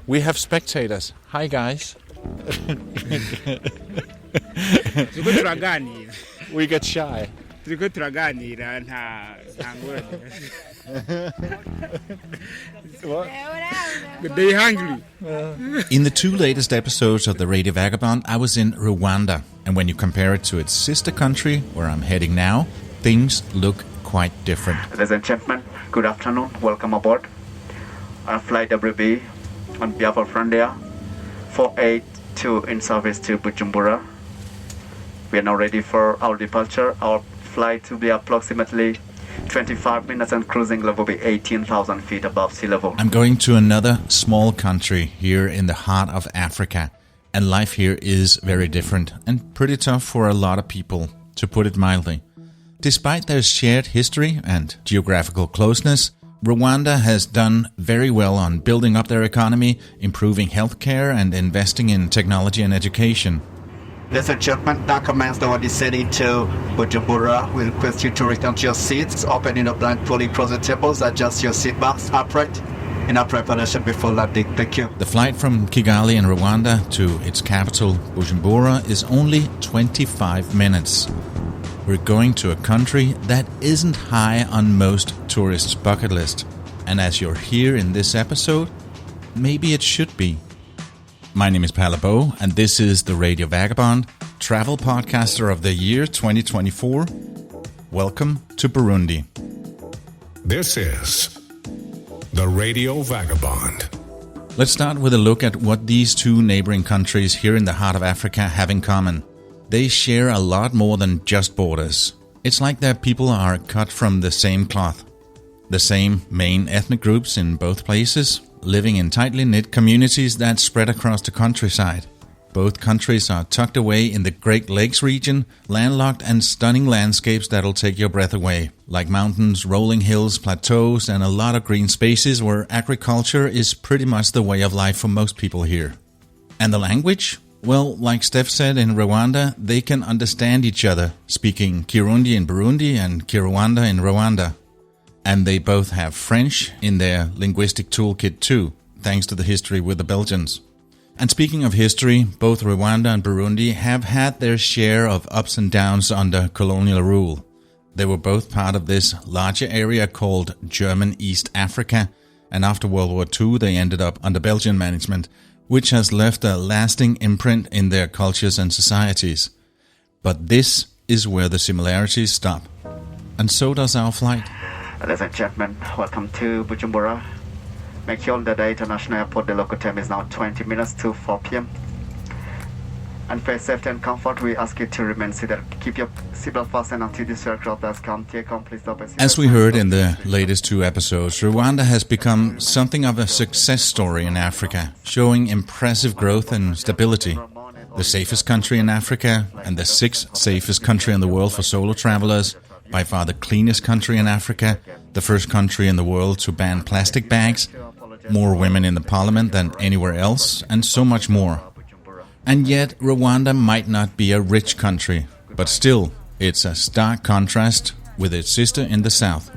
We have spectators. Hi, guys. turiko turaganira We get shy. turiko turaganira nta ngorane. They hungry. In the two latest episodes of the Radio Vagabond, I was in Rwanda. And when you compare it to its sister country, where I'm heading now, things look quite different. Ladies and gentlemen, good afternoon. Welcome aboard. On flight WB on behalf of Rwanda 482 in service to Bujumbura. We are now ready for our departure. Our flight will be approximately 25 minutes and cruising level will be 18,000 feet above sea level. I'm going to another small country here in the heart of Africa. And life here is very different and pretty tough for a lot of people, to put it mildly. Despite their shared history and geographical closeness, Rwanda has done very well on building up their economy, improving healthcare, and investing in technology and education. Ladies and gentlemen, that commences our descending to Bujumbura. We request you to return to your seats, opening up blindfoldly across the tables, adjust your seat belts upright in our preparation before landing. Thank you. The flight from Kigali in Rwanda to its capital, Bujumbura, is only 25 minutes. We're going to a country that isn't high on most tourists' bucket list. And as you're here in this episode, maybe it should be. My name is Palabo, and this is the Radio Vagabond, travel podcaster of the year 2024. Welcome to Burundi. This is the Radio Vagabond. Let's start with a look at what these two neighboring countries here in the heart of Africa have in common. They share a lot more than just borders. It's like their people are cut from the same cloth. The same main ethnic groups in both places, living in tightly knit communities that spread across the countryside. Both countries are tucked away in the Great Lakes region, landlocked and stunning landscapes that'll take your breath away, like mountains, rolling hills, plateaus, and a lot of green spaces where agriculture is pretty much the way of life for most people here. And the language? Well, like Steph said in Rwanda, they can understand each other, speaking Kirundi in Burundi and Kinyarwanda in Rwanda. And they both have French in their linguistic toolkit too, thanks to the history with the Belgians. And speaking of history, both Rwanda and Burundi have had their share of ups and downs under colonial rule. They were both part of this larger area called German East Africa, and after World War II they ended up under Belgian management, which has left a lasting imprint in their cultures and societies. But this is where the similarities stop. And so does our flight. Ladies and gentlemen, welcome to Bujumbura. Make sure that the international airport, the local time is now 20 minutes to 4 p.m. And for safety and comfort, we ask you to remain seated. Keep your seatbelt fastened until this aircraft has come. Take on, please stop. As we heard in the latest two episodes, Rwanda has become something of a success story in Africa, showing impressive growth and stability. The safest country in Africa and the sixth safest country in the world for solo travelers, by far the cleanest country in Africa, the first country in the world to ban plastic bags, more women in the parliament than anywhere else, and so much more. And yet, Rwanda might not be a rich country, but still, it's a stark contrast with its sister in the south.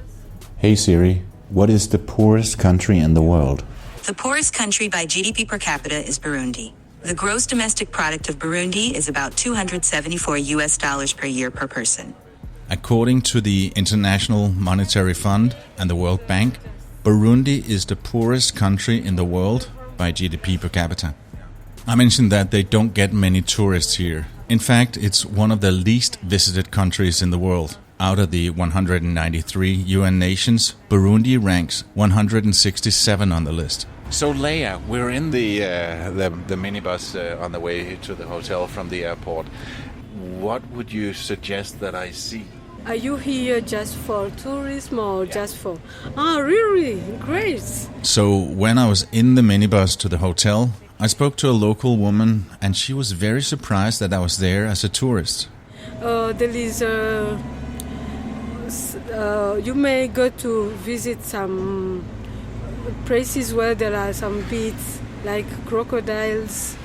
Hey Siri, what is the poorest country in the world? The poorest country by GDP per capita is Burundi. The gross domestic product of Burundi is about $274 per year per person. According to the International Monetary Fund and the World Bank, Burundi is the poorest country in the world by GDP per capita. I mentioned that they don't get many tourists here. In fact, it's one of the least visited countries in the world. Out of the 193 UN nations, Burundi ranks 167 on the list. So Leia, we're in the minibus on the way to the hotel from the airport. What would you suggest that I see? Are you here just for tourism or just for... really? Great. So when I was in the minibus to the hotel, I spoke to a local woman and she was very surprised that I was there as a tourist. There is you may go to visit some places where there are some beasts like crocodiles,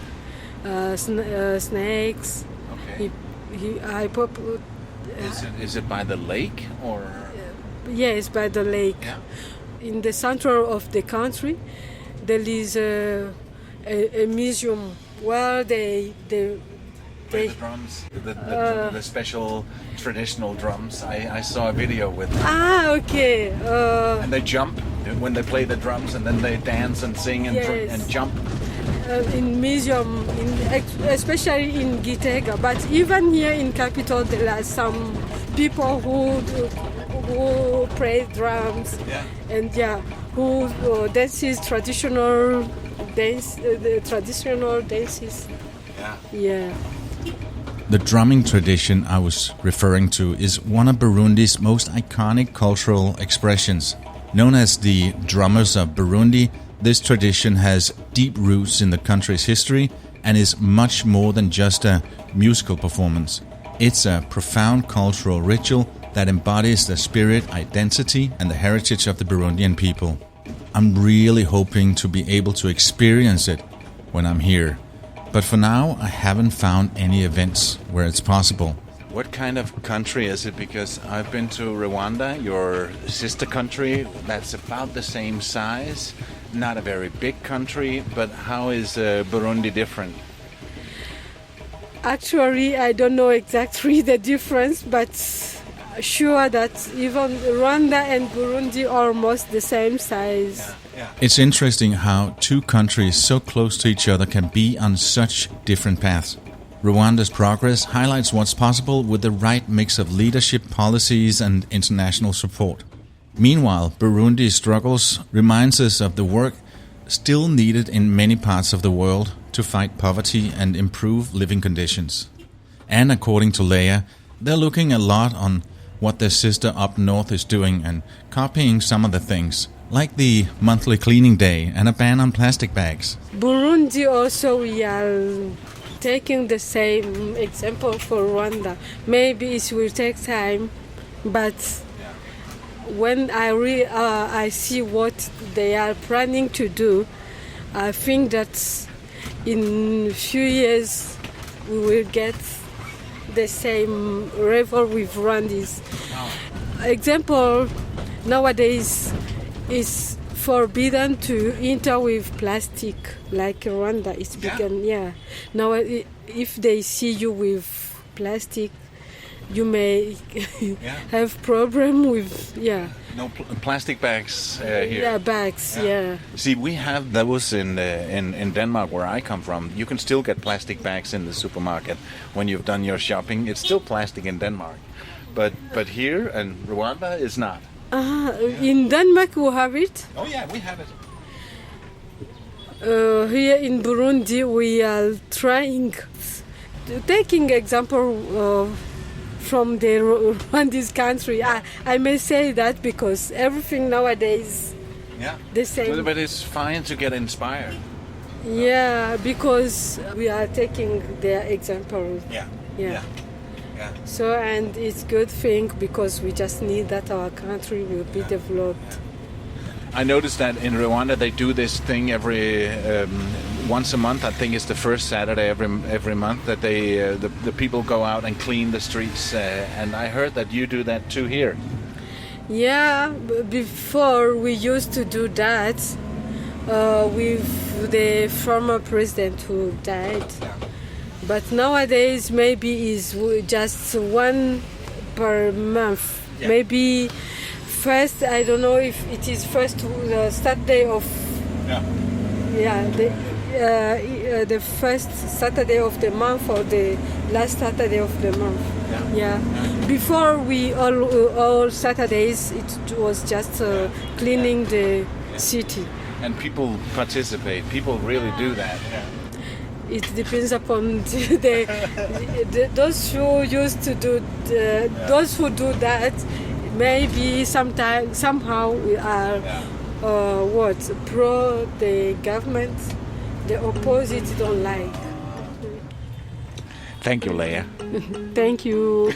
snakes. Okay. Is it by the lake or? Yes, by the lake. Yeah. In the center of the country, there is a museum where they Play the drums, the special traditional drums. I saw a video with them. Okay. And they jump when they play the drums, and then they dance and sing and, Yes. and jump. In museum, especially in Gitega, but even here in capital, there are some people who play drums, and who dances traditional dance, the traditional dances. Yeah. The drumming tradition I was referring to is one of Burundi's most iconic cultural expressions. Known as the Drummers of Burundi, this tradition has deep roots in the country's history and is much more than just a musical performance. It's a profound cultural ritual that embodies the spirit, identity, and the heritage of the Burundian people. I'm really hoping to be able to experience it when I'm here. But for now, I haven't found any events where it's possible. What kind of country is it? Because I've been to Rwanda, your sister country, that's about the same size. Not a very big country, but how is Burundi different? Actually, I don't know exactly the difference, but sure that even Rwanda and Burundi are almost the same size. It's interesting how two countries so close to each other can be on such different paths. Rwanda's progress highlights what's possible with the right mix of leadership, policies, and international support. Meanwhile, Burundi's struggles reminds us of the work still needed in many parts of the world to fight poverty and improve living conditions. And according to Leia, they're looking a lot on what their sister up north is doing and copying some of the things, like the monthly cleaning day and a ban on plastic bags. Burundi also, we are taking the same example for Rwanda. Maybe it will take time, but when I see what they are planning to do, I think that in a few years we will get the same level with Rwandans. Example, nowadays is forbidden to enter with plastic, like Rwanda is begun. Now, if they see you with plastic, you may have problem with No plastic bags here. Bags. See, we have those in Denmark, where I come from. You can still get plastic bags in the supermarket when you've done your shopping. It's still plastic in Denmark, but here in Rwanda it's not. In Denmark we have it. Oh yeah, we have it. Here in Burundi we are taking example from the Rwanda's country. I may say that because everything nowadays the same. But it's fine to get inspired. Because we are taking their example. So, and it's good thing because we just need that our country will be developed. I noticed that in Rwanda they do this thing every once a month. I think it's the first Saturday every month that they the people go out and clean the streets. And I heard that you do that too here. Before we used to do that with the former president who died. But nowadays maybe is just one per month. Maybe first, I don't know if it is first Saturday of the first Saturday of the month or the last Saturday of the month. Before we all Saturdays it was just cleaning the city. And people participate. People really do that. It depends upon those who used to do those who do that. Maybe somehow we are pro the government. The opposite don't like. Thank you, Leia. Thank you,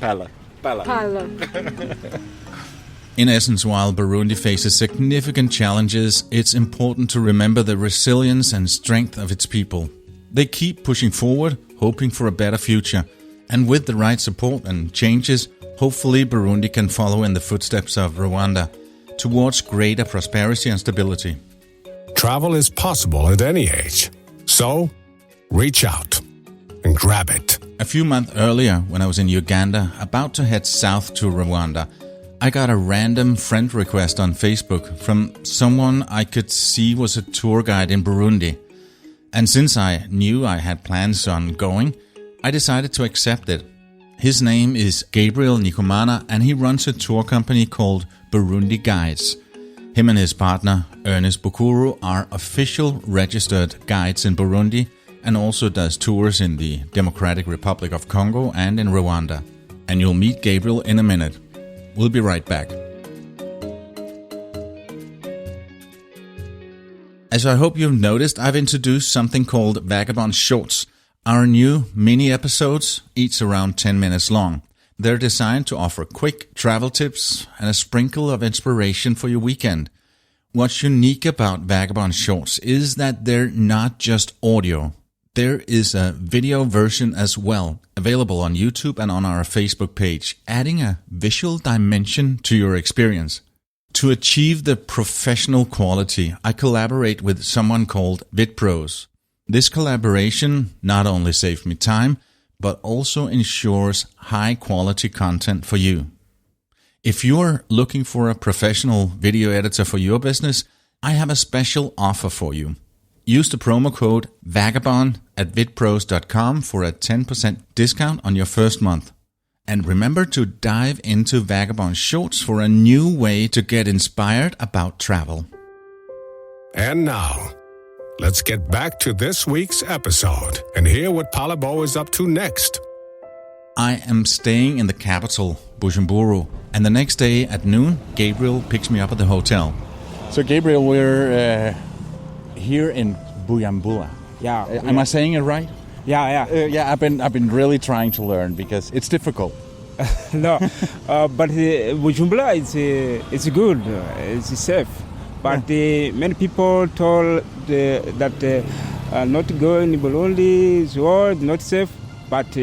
Pala. In essence, while Burundi faces significant challenges, it's important to remember the resilience and strength of its people. They keep pushing forward, hoping for a better future. And with the right support and changes, hopefully Burundi can follow in the footsteps of Rwanda towards greater prosperity and stability. travel is possible at any age. So, reach out and grab it. A few months earlier, when I was in Uganda, about to head south to Rwanda, I got a random friend request on Facebook from someone I could see was a tour guide in Burundi. And since I knew I had plans on going, I decided to accept it. His name is Gabriel Ndikumana, and he runs a tour company called Burundi Guides. Him and his partner, Ernest Bukuru, are official registered guides in Burundi and also does tours in the Democratic Republic of Congo and in Rwanda. And you'll meet Gabriel in a minute. We'll be right back. As I hope you've noticed, I've introduced something called Vagabond Shorts, our new mini episodes, each around 10 minutes long. They're designed to offer quick travel tips and a sprinkle of inspiration for your weekend. What's unique about Vagabond Shorts is that they're not just audio. There is a video version as well, available on YouTube and on our Facebook page, adding a visual dimension to your experience. To achieve the professional quality, I collaborate with someone called VidPros. This collaboration not only saves me time, but also ensures high-quality content for you. If you're looking for a professional video editor for your business, I have a special offer for you. Use the promo code VAGABOND at vidpros.com for a 10% discount on your first month. And remember to dive into Vagabond Shorts for a new way to get inspired about travel. And now, let's get back to this week's episode and hear what Palabo is up to next. I am staying in the capital, Bujumbura, and the next day at noon, Gabriel picks me up at the hotel. So Gabriel, we're here in Bujumbura. Yeah. Am I saying it right? Yeah. Yeah, I've been really trying to learn because it's difficult. No, but Bujumbura is good. It's safe. But many people told that not going to Burundi is not safe. But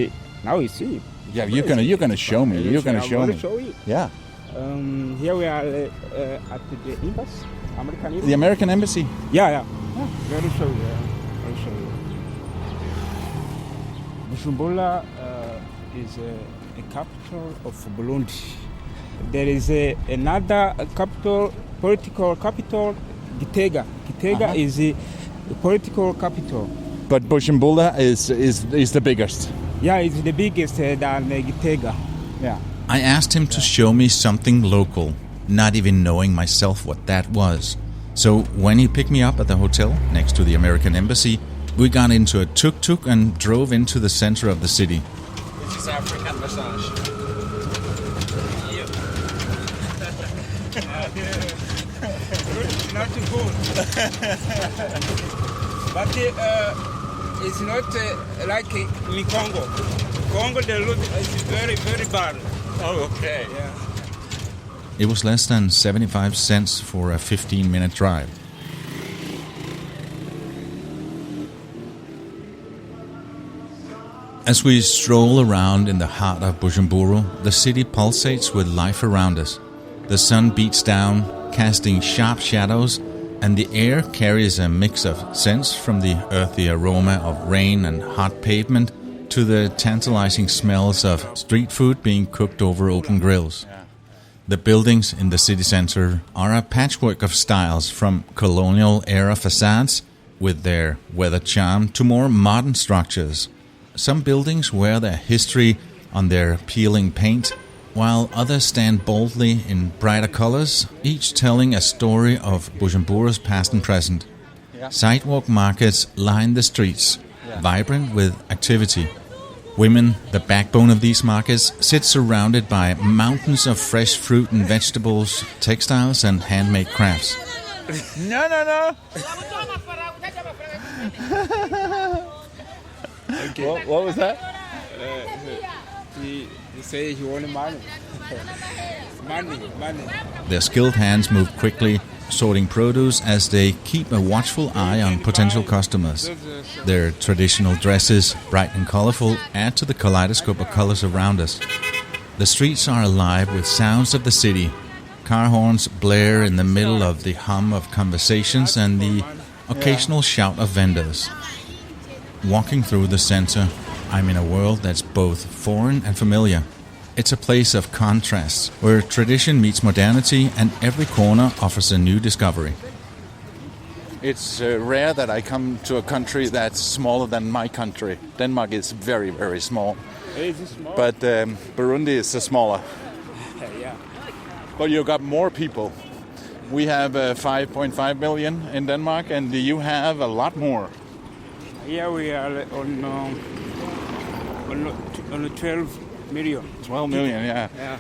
now you see. Yeah, you're gonna show me. You're gonna show me. Show you. Yeah. Here we are at the embassy, American embassy. The American embassy. Yeah. Let me show you. Bujumbura is a capital of Burundi. There is another capital, political capital, Gitega. Gitega is the political capital. But Bujumbura is the biggest. Yeah, it's the biggest than Gitega. Yeah. I asked him to show me something local, not even knowing myself what that was. So when he picked me up at the hotel next to the American embassy, we got into a tuk-tuk and drove into the center of the city. This is African massage. Not too good. But it's not like in Congo. Congo, the road is very, very bad. Oh, okay. Yeah. It was less than 75 cents for a 15-minute drive. As we stroll around in the heart of Bujumbura, the city pulsates with life around us. The sun beats down, casting sharp shadows, and the air carries a mix of scents from the earthy aroma of rain and hot pavement to the tantalizing smells of street food being cooked over open grills. The buildings in the city center are a patchwork of styles, from colonial-era facades with their weathered charm to more modern structures. Some buildings wear their history on their peeling paint, while others stand boldly in brighter colors, each telling a story of Bujumbura's past and present. Sidewalk markets line the streets, vibrant with activity. Women, the backbone of these markets, sit surrounded by mountains of fresh fruit and vegetables, textiles and handmade crafts. No. Okay. What was that? He say he wanted money. money. Their skilled hands move quickly, sorting produce as they keep a watchful eye on potential customers. Their traditional dresses, bright and colorful, add to the kaleidoscope of colors around us. The streets are alive with sounds of the city. Car horns blare in the middle of the hum of conversations, and the Occasional shout of vendors. Walking through the center, I'm in a world that's both foreign and familiar. It's a place of contrasts, where tradition meets modernity and every corner offers a new discovery. It's rare that I come to a country that's smaller than my country. Denmark is very, very small. Is it small? But Burundi is smaller. Yeah. But you got more people. We have 5.5 million in Denmark, and you have a lot more. Here we are on 12 million. 12 million, yeah. Yeah.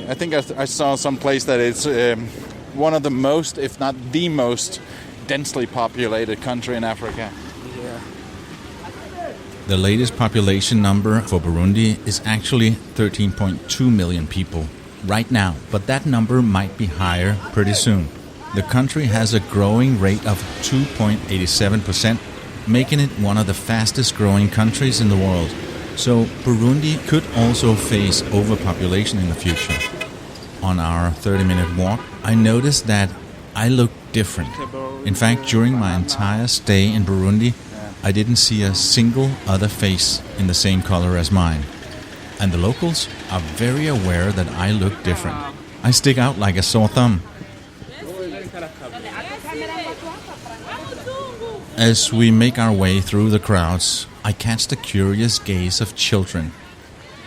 I think I saw some place that it's one of the most, if not the most, densely populated country in Africa. Yeah. The latest population number for Burundi is actually 13.2 million people right now, but that number might be higher pretty soon. The country has a growing rate of 2.87%, making it one of the fastest growing countries in the world. So Burundi could also face overpopulation in the future. On our 30-minute walk, I noticed that I looked different. In fact, during my entire stay in Burundi, I didn't see a single other face in the same color as mine. And the locals are very aware that I look different. I stick out like a sore thumb. As we make our way through the crowds, I catch the curious gaze of children.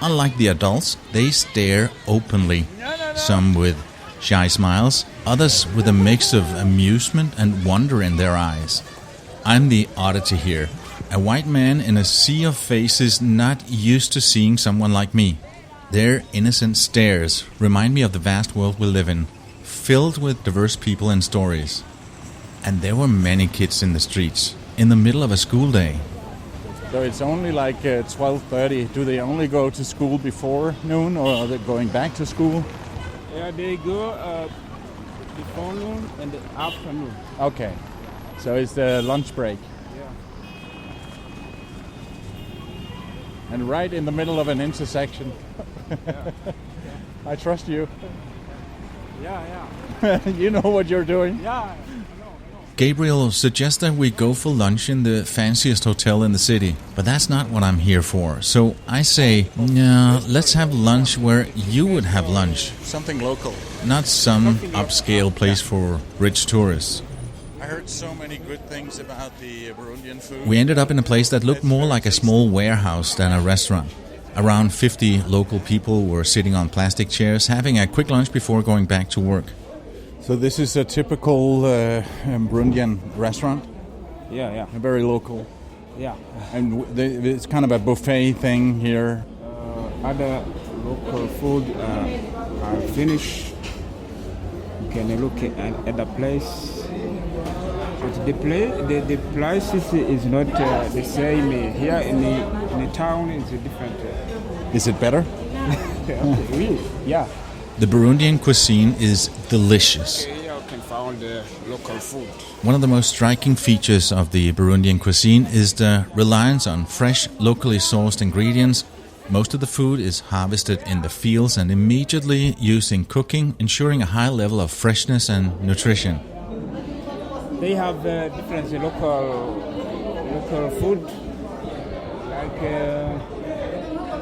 Unlike the adults, they stare openly, some with shy smiles, others with a mix of amusement and wonder in their eyes. I'm the oddity here, a white man in a sea of faces not used to seeing someone like me. Their innocent stares remind me of the vast world we live in, filled with diverse people and stories. And there were many kids in the streets, in the middle of a school day. So it's only like 12:30. Do they only go to school before noon, or are they going back to school? Yeah, they go before noon and the afternoon. Okay. So it's the lunch break. Yeah. And right in the middle of an intersection. I trust you. Yeah. You know what you're doing? Yeah. Gabriel suggests that we go for lunch in the fanciest hotel in the city, but that's not what I'm here for. So I say, no, let's have lunch where you would have lunch. Something local. Not some upscale place for rich tourists. I heard so many good things about the Burundian food. We ended up in a place that looked more like a small warehouse than a restaurant. Around 50 local people were sitting on plastic chairs having a quick lunch before going back to work. So this is a typical Burundian restaurant? Yeah. Very local. Yeah. And it's kind of a buffet thing here. Other local food are finished. You can look at the place. But the price is not the same. Here in the town it's different. Is it better? Really? Yeah. The Burundian cuisine is delicious. Here you can find local food. One of the most striking features of the Burundian cuisine is the reliance on fresh, locally sourced ingredients. Most of the food is harvested in the fields and immediately used in cooking, ensuring a high level of freshness and nutrition. They have different local food, like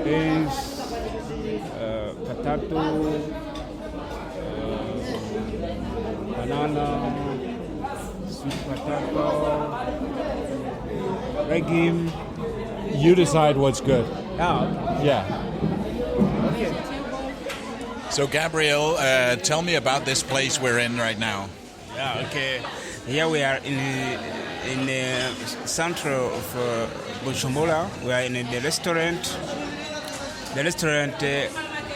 beans, potato, banana, sweet potato, legume. You decide what's good. Yeah. So Gabriel, tell me about this place we're in right now. Yeah. Okay. Here we are in the center of Bujumbura. We are in the restaurant. The restaurant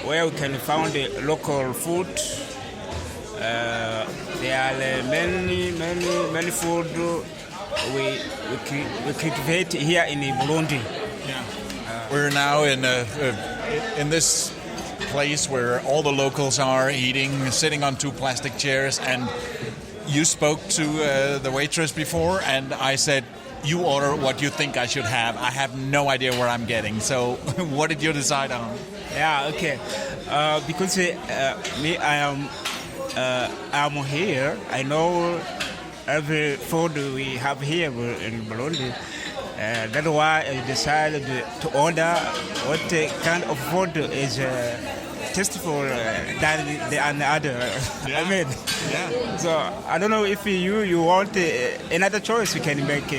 where we can find the local food. There are many food we cultivate here in Burundi. Yeah. We're now in this place where all the locals are eating, sitting on two plastic chairs, and you spoke to the waitress before, and I said, you order what you think I should have. I have no idea where I'm getting. So what did you decide on? Yeah, okay. Because me, I am here. I know every food we have here in Burundi. That's why I decided to order what kind of food is tasteful than the other. I mean, so I don't know if you want another choice, you can make.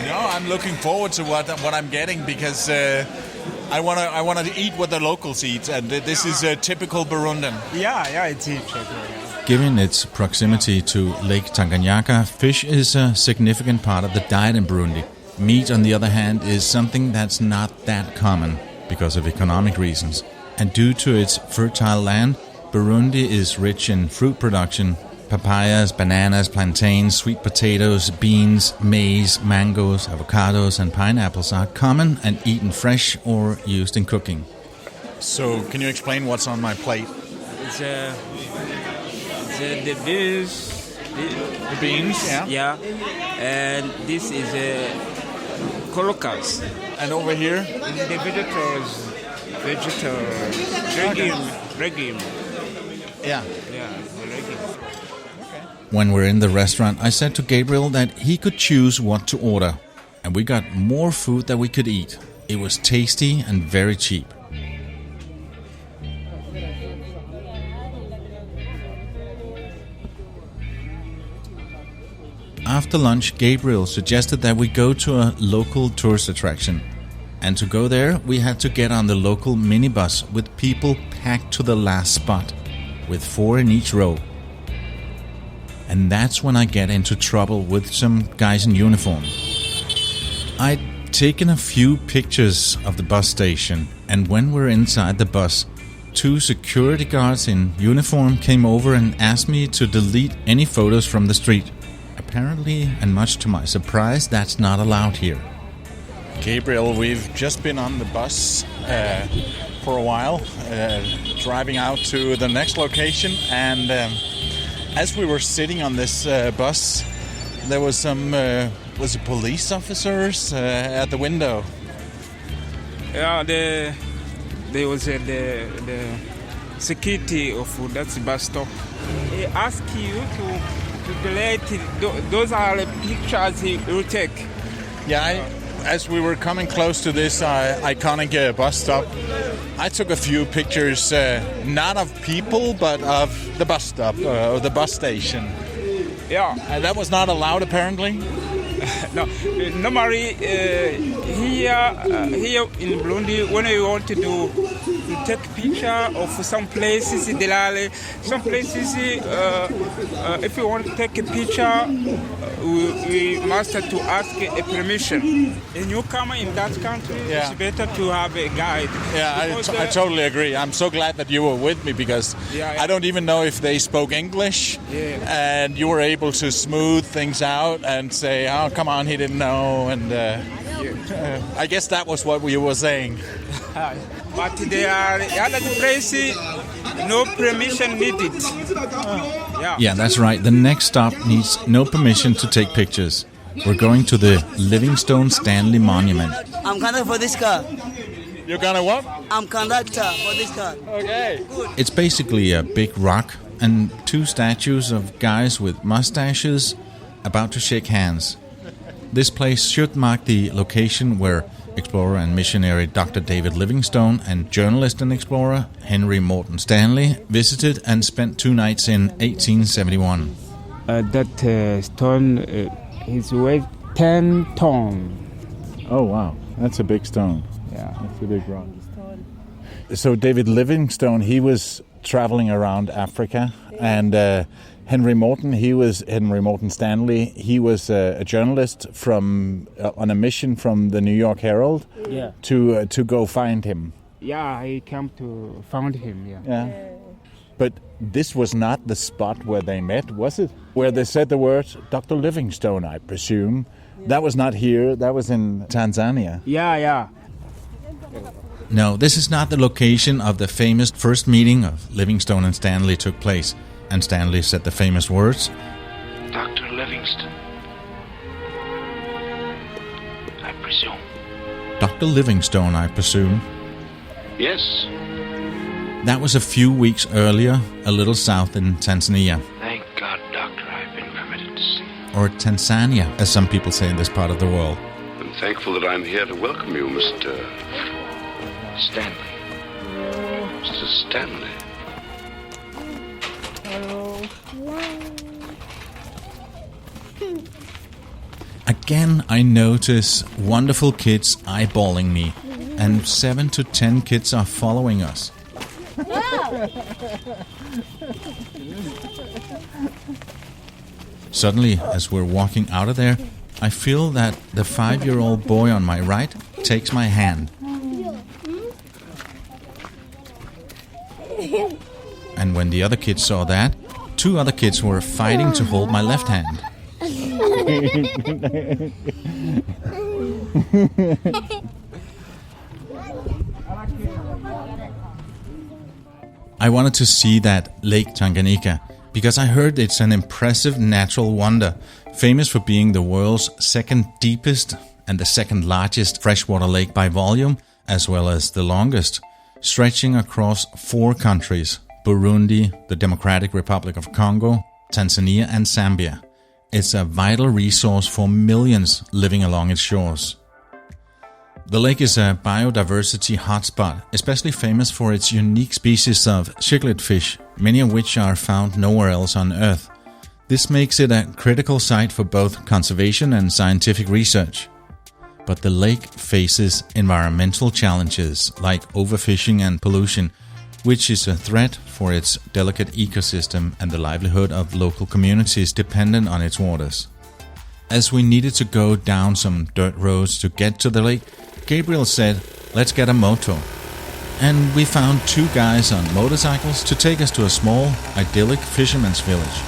No, I'm looking forward to what I'm getting because I want to eat what the locals eat, and this is typical Burundian. Yeah, it's typical. Given its proximity to Lake Tanganyika, fish is a significant part of the diet in Burundi. Meat, on the other hand, is something that's not that common because of economic reasons. And due to its fertile land, Burundi is rich in fruit production. Papayas, bananas, plantains, sweet potatoes, beans, maize, mangoes, avocados, and pineapples are common and eaten fresh or used in cooking. So, can you explain what's on my plate? It's the beans. The beans, Yeah, and this is colocas. And over here? The vegetables, legume. Yeah. When we're in the restaurant, I said to Gabriel that he could choose what to order. And we got more food that we could eat. It was tasty and very cheap. After lunch, Gabriel suggested that we go to a local tourist attraction. And to go there, we had to get on the local minibus with people packed to the last spot, with 4 in each row. And that's when I get into trouble with some guys in uniform. I'd taken a few pictures of the bus station, and when we're inside the bus, 2 security guards in uniform came over and asked me to delete any photos from the street. Apparently, and much to my surprise, that's not allowed here. Gabriel, we've just been on the bus for a while, driving out to the next location, and as we were sitting on this bus, there was some was it police officers at the window? Yeah, there was the security of that bus stop. They ask you to delete. Those are the pictures you take. Yeah, as we were coming close to this iconic bus stop, I took a few pictures, not of people, but of the bus stop, or the bus station. Yeah. And that was not allowed, apparently? No, normally here in Burundi, when you want to take a picture of some places, some places, if you want to take a picture, we must have to ask a permission. A newcomer in that country, it's better to have a guide. Yeah, I totally agree. I'm so glad that you were with me because I don't even know if they spoke English, and you were able to smooth things out and say, oh, come on, he didn't know, and I guess that was what you were saying. But there are other places, no permission needed. Yeah, that's right. The next stop needs no permission to take pictures. We're going to the Livingstone Stanley Monument. I'm conductor for this car. You're gonna what? I'm conductor for this car. Okay. Good. It's basically a big rock and 2 statues of guys with mustaches about to shake hands. This place should mark the location where explorer and missionary Dr. David Livingstone and journalist and explorer Henry Morton Stanley visited and spent 2 nights in 1871. That stone is weight 10 tons. Oh, wow. That's a big stone. Yeah. That's a big rock. So David Livingstone, he was traveling around Africa, and Henry Morton Stanley. He was a journalist from on a mission from the New York Herald to go find him. Yeah, he came to find him. Yeah. But this was not the spot where they met, was it? Where they said the word Dr. Livingstone, I presume. That was not here. That was in Tanzania. Yeah. No, this is not the location of the famous first meeting of Livingstone and Stanley took place. And Stanley said the famous words, Dr. Livingstone, I presume. Dr. Livingstone, I presume. Yes. That was a few weeks earlier, a little south in Tanzania. Thank God, Doctor, I've been permitted to see. or Tanzania, as some people say in this part of the world. I'm thankful that I'm here to welcome you, Mr. Stanley. Mr. Stanley. Again, I notice wonderful kids eyeballing me, and 7 to 10 kids are following us. Suddenly, as we're walking out of there, I feel that the 5-year-old boy on my right takes my hand. And when the other kids saw that, 2 other kids were fighting to hold my left hand. I wanted to see that Lake Tanganyika because I heard it's an impressive natural wonder, famous for being the world's second deepest and the second largest freshwater lake by volume, as well as the longest, stretching across 4 countries: Burundi, the Democratic Republic of Congo, Tanzania and Zambia. It's a vital resource for millions living along its shores. The lake is a biodiversity hotspot, especially famous for its unique species of cichlid fish, many of which are found nowhere else on Earth. This makes it a critical site for both conservation and scientific research. But the lake faces environmental challenges like overfishing and pollution, which is a threat for its delicate ecosystem and the livelihood of local communities dependent on its waters. As we needed to go down some dirt roads to get to the lake, Gabriel said, "Let's get a moto." And we found 2 guys on motorcycles to take us to a small, idyllic fisherman's village.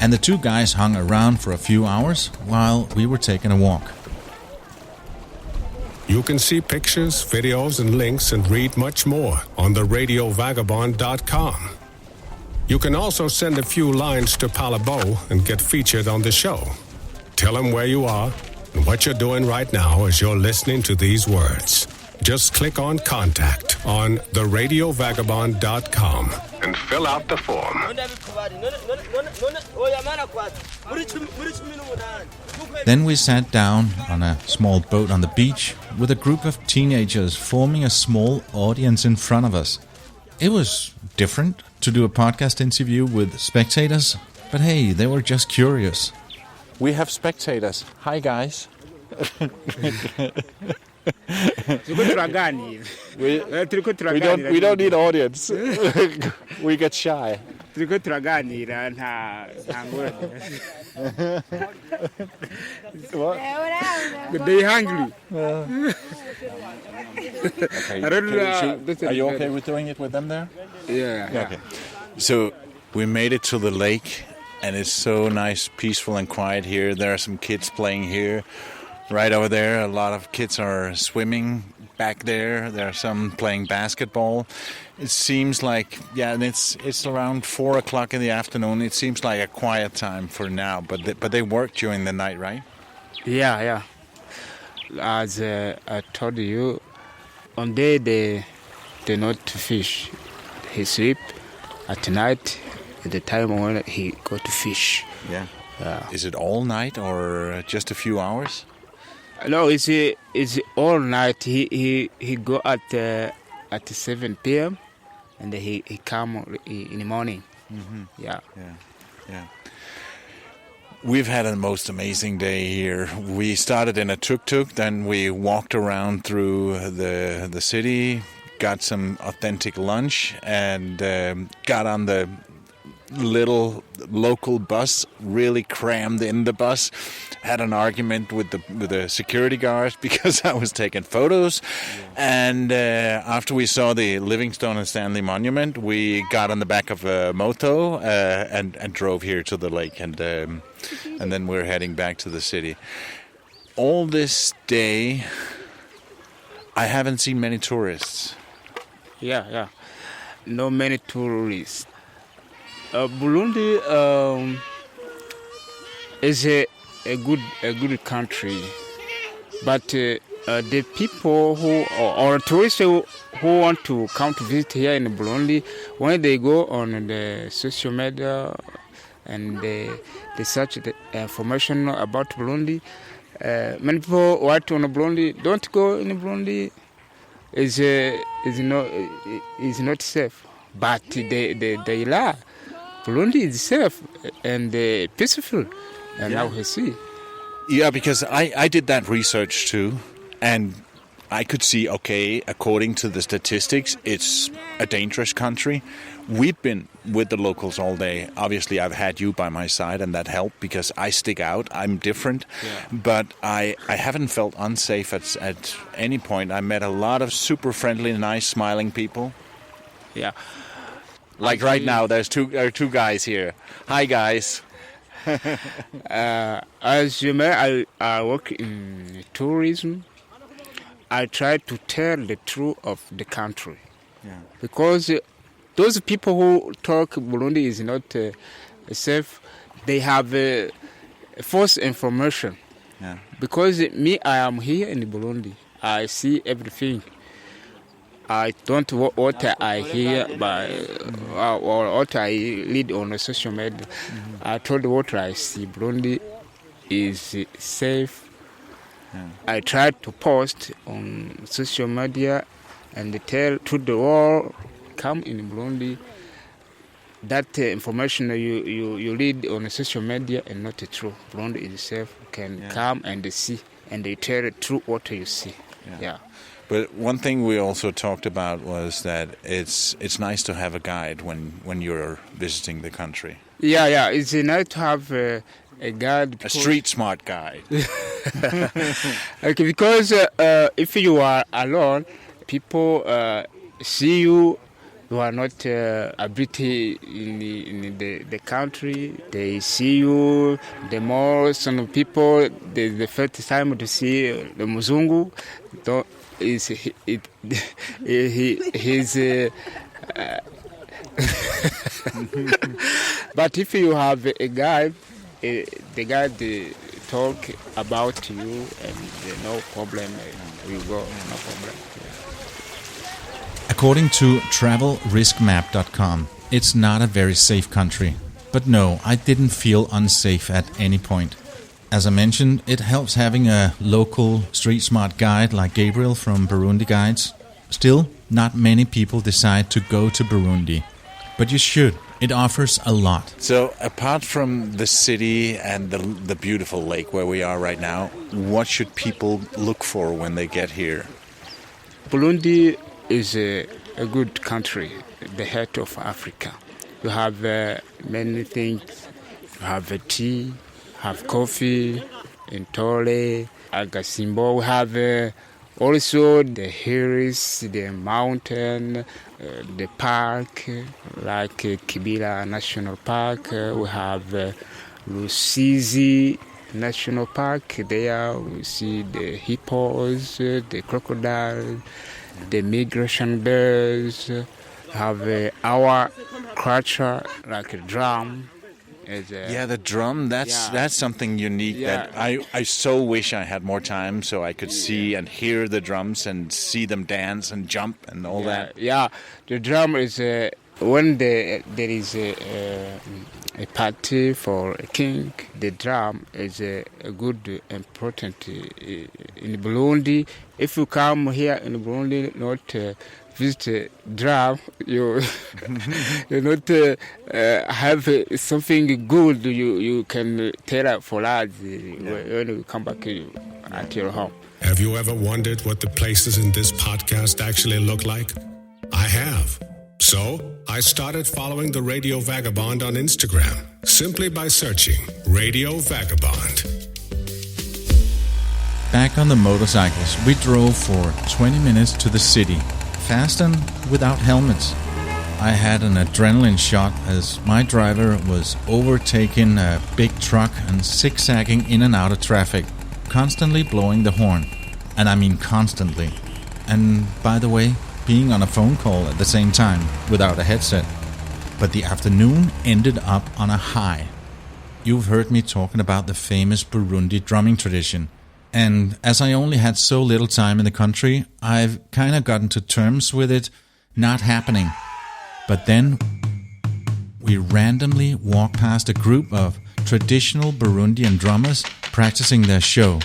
And the 2 guys hung around for a few hours while we were taking a walk. You can see pictures, videos, and links and read much more on the radiovagabond.com. You can also send a few lines to Palabo and get featured on the show. Tell him where you are and what you're doing right now as you're listening to these words. Just click on Contact on theradiovagabond.com and fill out the form. Then we sat down on a small boat on the beach with a group of teenagers forming a small audience in front of us. It was different to do a podcast interview with spectators, but hey, they were just curious. We have spectators. Hi, guys. we don't need audience. We get shy. They hungry. Okay. Are you okay with doing it with them there? Yeah. Okay. So we made it to the lake, and it's so nice, peaceful, and quiet here. There are some kids playing here. Right over there, a lot of kids are swimming back there. There are some playing basketball. It seems like, and it's around 4 o'clock in the afternoon. It seems like a quiet time for now, but they work during the night, right? Yeah. As I told you, on day they not to fish. He sleep at night. At the time when he go to fish. Yeah. Is it all night or just a few hours? No, it's all night. He go at 7 p.m. and he come in the morning. Mm-hmm. Yeah. We've had a most amazing day here. We started in a tuk-tuk, then we walked around through the city, got some authentic lunch, and got on the little local bus, really crammed in the bus. Had an argument with the security guards because I was taking photos. And after we saw the Livingstone and Stanley Monument, we got on the back of a moto and drove here to the lake, and then we're heading back to the city. All this day, I haven't seen many tourists. Yeah. No many tourists. Burundi is a good country, but the people or tourists who want to come to visit here in Burundi, when they go on the social media and they search the information about Burundi, many people want on Burundi don't go in Burundi. Is not safe, but they lie. Burundi is safe and peaceful, and now we see. Yeah, because I did that research too, and I could see, okay, according to the statistics, it's a dangerous country. We've been with the locals all day. Obviously, I've had you by my side, and that helped because I stick out. I'm different. Yeah. But I haven't felt unsafe at any point. I met a lot of super friendly, nice, smiling people. Yeah. Like right now, there are two guys here. Hi, guys. As you know, I work in tourism. I try to tell the truth of the country. Yeah. Because those people who talk Burundi is not safe, they have false information. Yeah. Because me, I am here in Burundi. I see everything. I don't what I hear or what I read on the social media. Mm-hmm. I told what I see. Burundi is safe. Yeah. I tried to post on social media and tell to the world, come in Burundi. That information you read on social media is not true. Burundi is safe. You can come and see and they tell the truth what you see. Yeah. But one thing we also talked about was that it's nice to have a guide when you're visiting the country. Yeah. It's nice to have a guide. A street smart guide. Okay, because if you are alone, people see you. You are not a British in the country. They see you. The more some people, the first time to see the Muzungu, he's but if you have a guide, the guide talk about you and no problem, you go, no problem. According to travelriskmap.com, it's not a very safe country. But no, I didn't feel unsafe at any point. As I mentioned, it helps having a local street smart guide like Gabriel from Burundi Guides. Still, not many people decide to go to Burundi. But you should. It offers a lot. So, apart from the city and the beautiful lake where we are right now, what should people look for when they get here? Burundi is a good country, the heart of Africa. You have many things. You have tea, have coffee, in Tole, Agasimbo. We have also the hills, the mountain, the park, like Kibira National Park. We have Rusizi National Park. There we see the hippos, the crocodiles, the migration birds. Have our culture like a drum. The drum, that's something unique that I so wish I had more time so I could see and hear the drums and see them dance and jump and all that. Yeah, the drum is when there is a party for a king, the drum is a good, important in Burundi. If you come here in Burundi, not visit drum, you not have something good you can tell for us when you come back at your home. Have you ever wondered what the places in this podcast actually look like? I have. So, I started following the Radio Vagabond on Instagram, simply by searching Radio Vagabond. Back on the motorcycles, we drove for 20 minutes to the city, fast and without helmets. I had an adrenaline shot as my driver was overtaking a big truck and zigzagging in and out of traffic, constantly blowing the horn. And I mean constantly. And by the way, being on a phone call at the same time without a headset. But the afternoon ended up on a high. You've heard me talking about the famous Burundi drumming tradition. And as I only had so little time in the country, I've kind of gotten to terms with it not happening. But then we randomly walked past a group of traditional Burundian drummers practicing their show.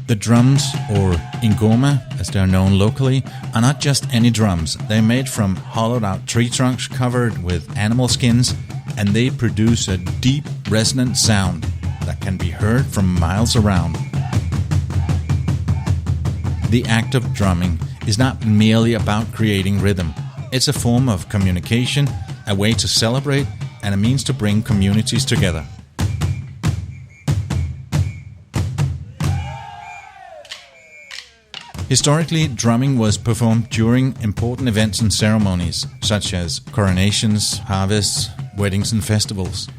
The drums, or ingoma as they are known locally, are not just any drums. They're made from hollowed out tree trunks covered with animal skins, and they produce a deep, resonant sound that can be heard from miles around. The act of drumming is not merely about creating rhythm. It's a form of communication, a way to celebrate, and a means to bring communities together. Historically, drumming was performed during important events and ceremonies, such as coronations, harvests, weddings and festivals.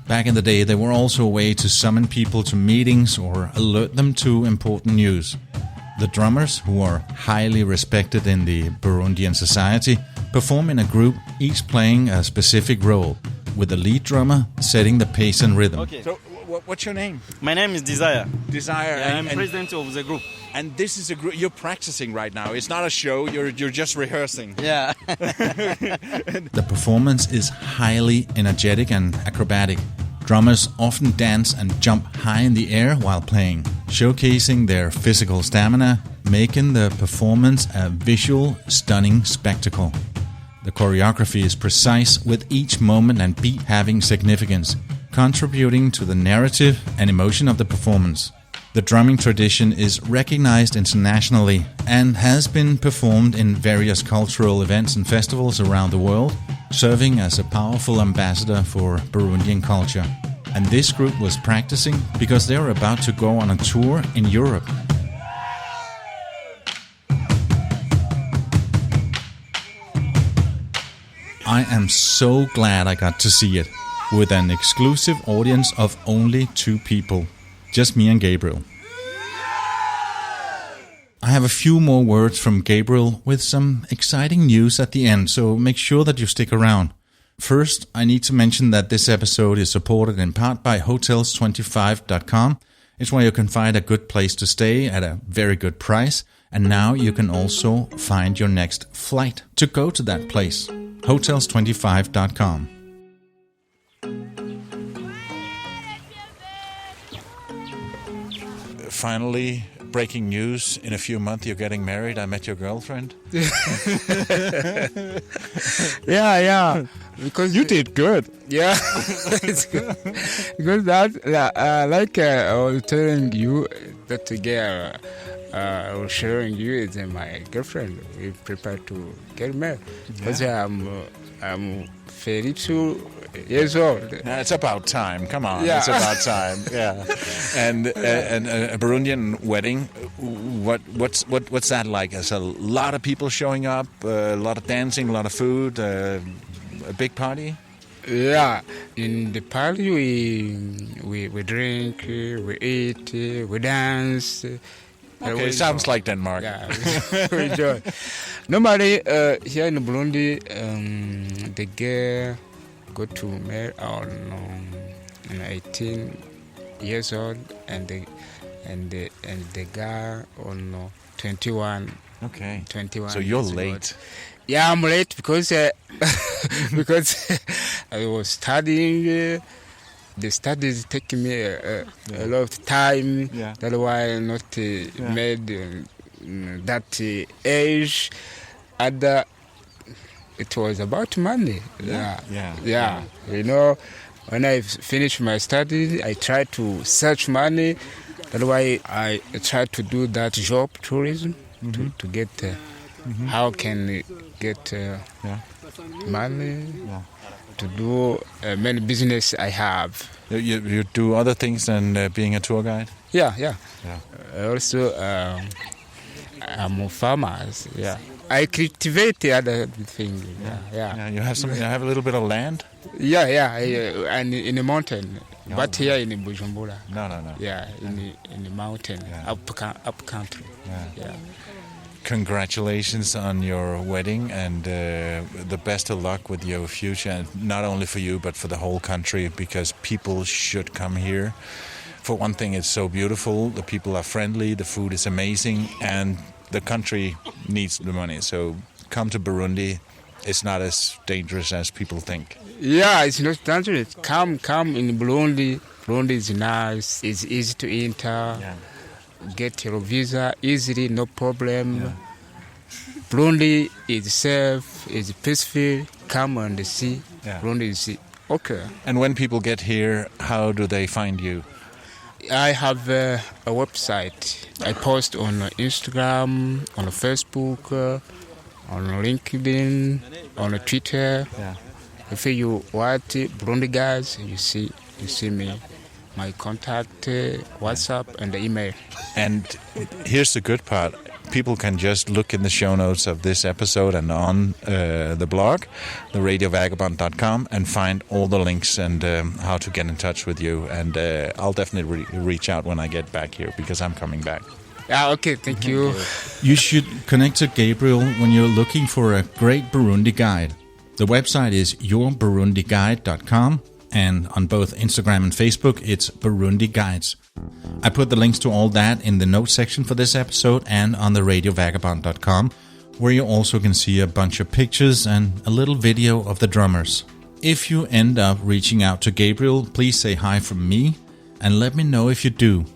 Back in the day, they were also a way to summon people to meetings or alert them to important news. The drummers, who are highly respected in the Burundian society, perform in a group, each playing a specific role, with the lead drummer setting the pace and rhythm. Okay. So, what's your name? My name is Desire. Desire. Yeah, I'm president of the group. And this is a group you're practicing right now. It's not a show. You're just rehearsing. Yeah. The performance is highly energetic and acrobatic. Drummers often dance and jump high in the air while playing, showcasing their physical stamina, making the performance a visual, stunning spectacle. The choreography is precise, with each moment and beat having significance, contributing to the narrative and emotion of the performance. The drumming tradition is recognized internationally and has been performed in various cultural events and festivals around the world, serving as a powerful ambassador for Burundian culture. And this group was practicing because they were about to go on a tour in Europe. I am so glad I got to see it, with an exclusive audience of only 2 people. Just me and Gabriel. I have a few more words from Gabriel with some exciting news at the end, so make sure that you stick around. First, I need to mention that this episode is supported in part by Hotels25.com. It's where you can find a good place to stay at a very good price, and now you can also find your next flight to go to that place. Hotels25.com. Finally, breaking news. In a few months, you're getting married. I met your girlfriend. Yeah. Because you did good. Yeah, it's good. Because that, I was telling you, that girl I was sharing you is my girlfriend. We prepare to get married. Because I'm 32 years old. It's about time. Come on, yeah. It's about time. Yeah, and a Burundian wedding. What's that like? There's a lot of people showing up, a lot of dancing, a lot of food, a big party. Yeah, in the party we drink, we eat, we dance. Okay, sounds like Denmark. Yeah, we enjoy. Normally, here in Burundi, the girl go to marry on 18 years old, and the guy on 21. Okay. 21. So you're late. Yeah, I'm late because because I was studying. The studies take me a lot of time. Yeah. That's why I not made that age. And it was about money. Yeah. You know, when I finish my studies, I try to search money. That's why I try to do that job, tourism, to get how can get money. Yeah. To do many business I have. You do other things than being a tour guide? Yeah. Also, I'm a farmer. Yeah. I cultivate other things. Yeah. You have some. You have a little bit of land. Yeah. And in the mountain, But here in Bujumbura. No. Yeah, in the mountain, up country. Yeah. Congratulations on your wedding, and the best of luck with your future, and not only for you but for the whole country, because people should come here. For one thing, it's so beautiful, the people are friendly, the food is amazing, and the country needs the money. So come to Burundi. It's not as dangerous as people think. Yeah, it's not dangerous. Come in Burundi. Burundi is nice. It's easy to enter. Yeah. Get your visa easily, no problem. Yeah. Burundi is safe, is peaceful. Come and see. Yeah. Burundi is okay. And when people get here, how do they find you? I have a website. I post on Instagram, on Facebook, on LinkedIn, on Twitter. Yeah. If you want Burundi guys, you see me. My contact, WhatsApp, and the email. And here's the good part. People can just look in the show notes of this episode and on the blog, theradiovagabond.com, and find all the links and how to get in touch with you. And I'll definitely reach out when I get back here, because I'm coming back. Yeah, okay, thank you. You should connect to Gabriel when you're looking for a great Burundi guide. The website is yourburundiguide.com. And on both Instagram and Facebook, it's Burundi Guides. I put the links to all that in the notes section for this episode and on the radiovagabond.com, where you also can see a bunch of pictures and a little video of the drummers. If you end up reaching out to Gabriel, please say hi from me and let me know if you do.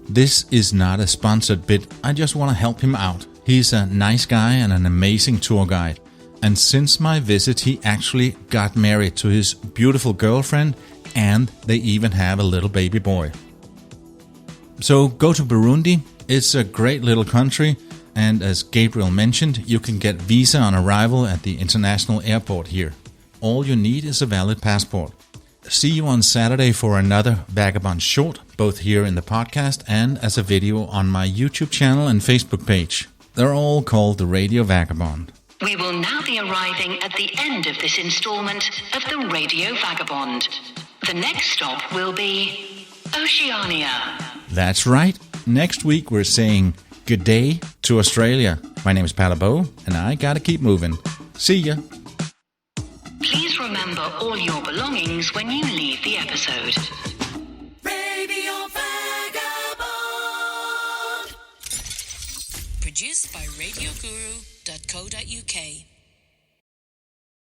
This is not a sponsored bit, I just want to help him out. He's a nice guy and an amazing tour guide. And since my visit, he actually got married to his beautiful girlfriend, and they even have a little baby boy. So go to Burundi. It's a great little country, and as Gabriel mentioned, you can get visa on arrival at the international airport here. All you need is a valid passport. See you on Saturday for another Vagabond Short, both here in the podcast and as a video on my YouTube channel and Facebook page. They're all called The Radio Vagabond. We will now be arriving at the end of this installment of the Radio Vagabond. The next stop will be Oceania. That's right. Next week we're saying good day to Australia. My name is Palabo, and I gotta keep moving. See ya. Please remember all your belongings when you leave the episode. Radio Vagabond. Produced by RadioGuru.co.uk.